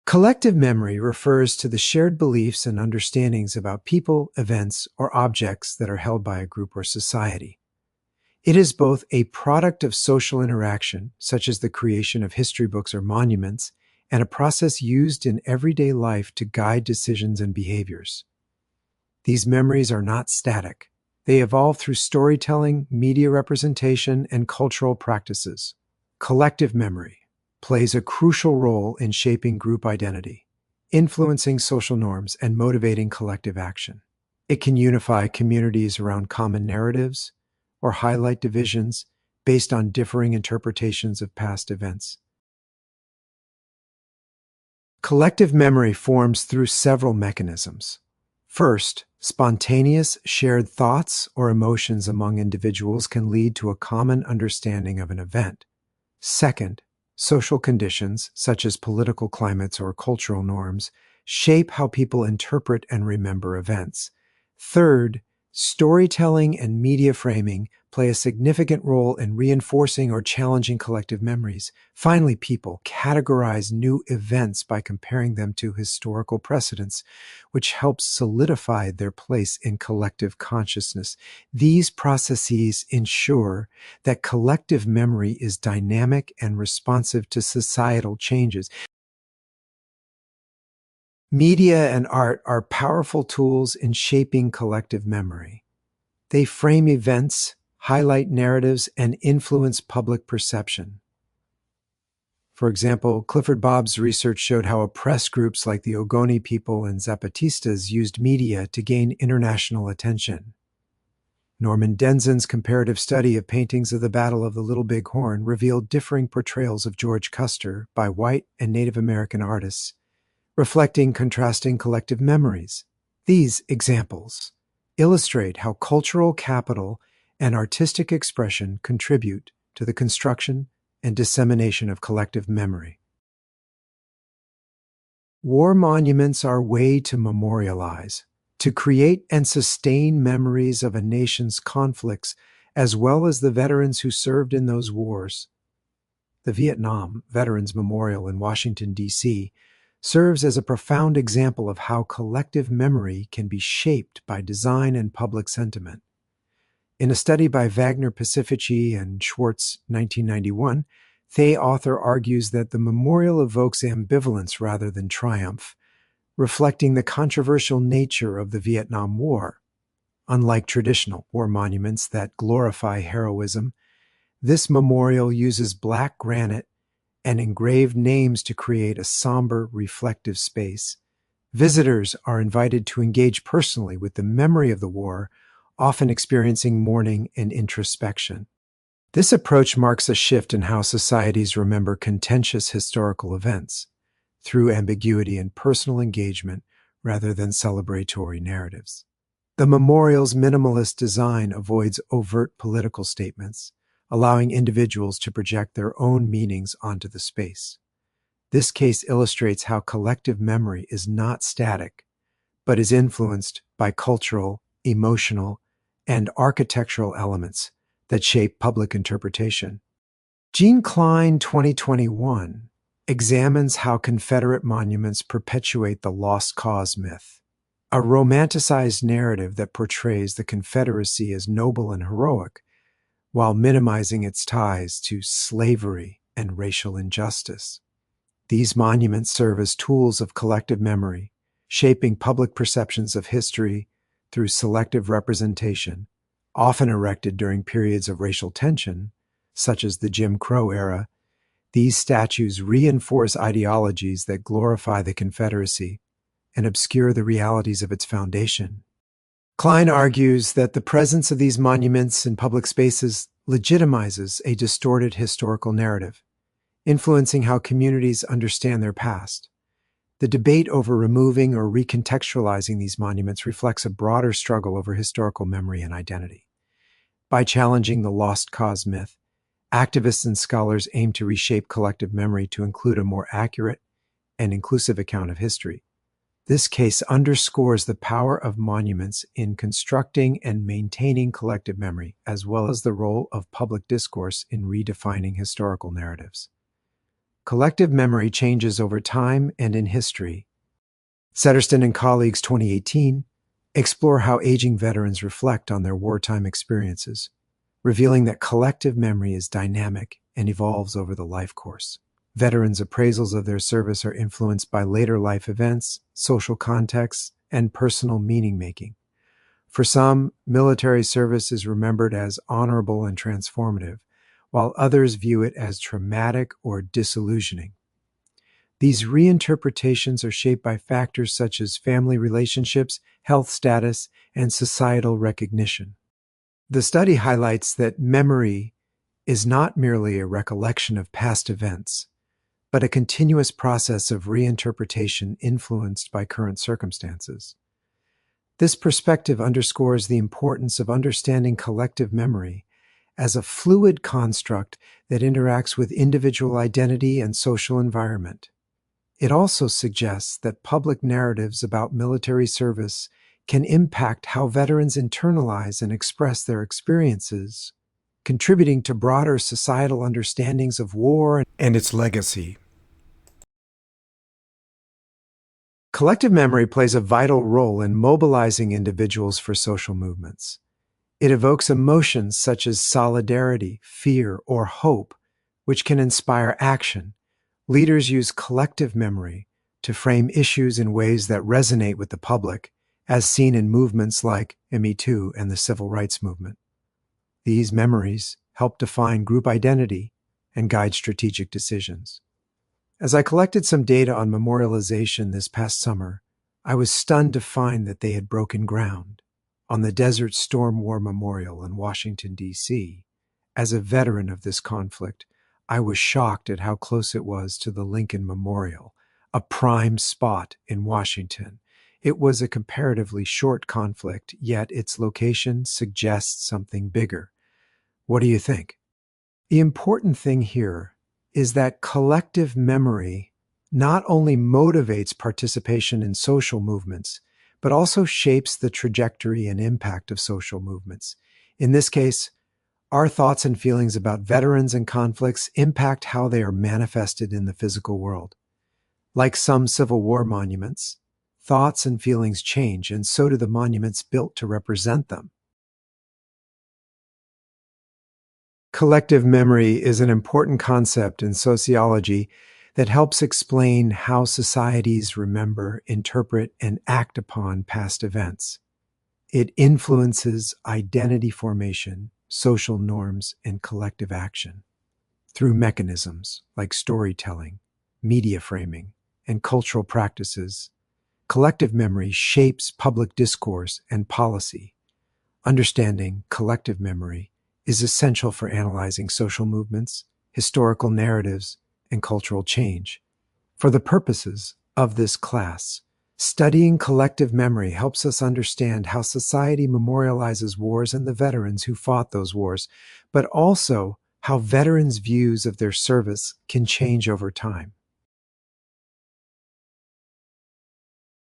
Collective memory refers to the shared beliefs and understandings about people, events, or objects that are held by a group or society. It is both a product of social interaction, such as the creation of history books or monuments, and a process used in everyday life to guide decisions and behaviors. These memories are not static. They evolve through storytelling, media representation, and cultural practices. Collective memory plays a crucial role in shaping group identity, influencing social norms, and motivating collective action. It can unify communities around common narratives or highlight divisions based on differing interpretations of past events. Collective memory forms through several mechanisms. First, spontaneous shared thoughts or emotions among individuals can lead to a common understanding of an event. Second, social conditions, such as political climates or cultural norms, shape how people interpret and remember events. Third, storytelling and media framing play a significant role in reinforcing or challenging collective memories. Finally, people categorize new events by comparing them to historical precedents, which helps solidify their place in collective consciousness. These processes ensure that collective memory is dynamic and responsive to societal changes. Media and art are powerful tools in shaping collective memory. They frame events, highlight narratives, and influence public perception. For example, Clifford Bobb's research showed how oppressed groups like the Ogoni people and Zapatistas used media to gain international attention. Norman Denzin's comparative study of paintings of the Battle of the Little Big Horn revealed differing portrayals of George Custer by white and Native American artists, reflecting contrasting collective memories. These examples illustrate how cultural capital and artistic expression contribute to the construction and dissemination of collective memory. War monuments are a way to memorialize, to create and sustain memories of a nation's conflicts, as well as the veterans who served in those wars. The Vietnam Veterans Memorial in Washington, D.C., serves as a profound example of how collective memory can be shaped by design and public sentiment. In a study by Wagner Pacifici and Schwartz, 1991, the author argues that the memorial evokes ambivalence rather than triumph, reflecting the controversial nature of the Vietnam War. Unlike traditional war monuments that glorify heroism, this memorial uses black granite and engraved names to create a somber, reflective space. Visitors are invited to engage personally with the memory of the war, often experiencing mourning and introspection. This approach marks a shift in how societies remember contentious historical events, through ambiguity and personal engagement rather than celebratory narratives. The memorial's minimalist design avoids overt political statements, allowing individuals to project their own meanings onto the space. This case illustrates how collective memory is not static, but is influenced by cultural, emotional, and architectural elements that shape public interpretation. Gene Klein, 2021, examines how Confederate monuments perpetuate the lost cause myth, a romanticized narrative that portrays the Confederacy as noble and heroic, while minimizing its ties to slavery and racial injustice. These monuments serve as tools of collective memory, shaping public perceptions of history through selective representation, often erected during periods of racial tension, such as the Jim Crow era. These statues reinforce ideologies that glorify the Confederacy and obscure the realities of its foundation. Klein argues that the presence of these monuments in public spaces legitimizes a distorted historical narrative, influencing how communities understand their past. The debate over removing or recontextualizing these monuments reflects a broader struggle over historical memory and identity. By challenging the lost cause myth, activists and scholars aim to reshape collective memory to include a more accurate and inclusive account of history. This case underscores the power of monuments in constructing and maintaining collective memory, as well as the role of public discourse in redefining historical narratives. Collective memory changes over time and in history. Setterston and colleagues 2018 explore how aging veterans reflect on their wartime experiences, revealing that collective memory is dynamic and evolves over the life course. Veterans' appraisals of their service are influenced by later life events, social contexts, and personal meaning-making. For some, military service is remembered as honorable and transformative, while others view it as traumatic or disillusioning. These reinterpretations are shaped by factors such as family relationships, health status, and societal recognition. The study highlights that memory is not merely a recollection of past events, but a continuous process of reinterpretation influenced by current circumstances. This perspective underscores the importance of understanding collective memory as a fluid construct that interacts with individual identity and social environment. It also suggests that public narratives about military service can impact how veterans internalize and express their experiences, contributing to broader societal understandings of war and its legacy. Collective memory plays a vital role in mobilizing individuals for social movements. It evokes emotions such as solidarity, fear, or hope, which can inspire action. Leaders use collective memory to frame issues in ways that resonate with the public, as seen in movements like Me Too and the Civil Rights Movement. These memories help define group identity and guide strategic decisions. As I collected some data on memorialization this past summer, I was stunned to find that they had broken ground on the Desert Storm War Memorial in Washington, D.C. As a veteran of this conflict, I was shocked at how close it was to the Lincoln Memorial, a prime spot in Washington. It was a comparatively short conflict, yet its location suggests something bigger. What do you think? The important thing here is that collective memory not only motivates participation in social movements, but also shapes the trajectory and impact of social movements. In this case, our thoughts and feelings about veterans and conflicts impact how they are manifested in the physical world. Like some Civil War monuments, thoughts and feelings change, and so do the monuments built to represent them. Collective memory is an important concept in sociology that helps explain how societies remember, interpret, and act upon past events. It influences identity formation, social norms, and collective action. Through mechanisms like storytelling, media framing, and cultural practices, collective memory shapes public discourse and policy. Understanding collective memory is essential for analyzing social movements, historical narratives, and cultural change. For the purposes of this class, studying collective memory helps us understand how society memorializes wars and the veterans who fought those wars, but also how veterans' views of their service can change over time.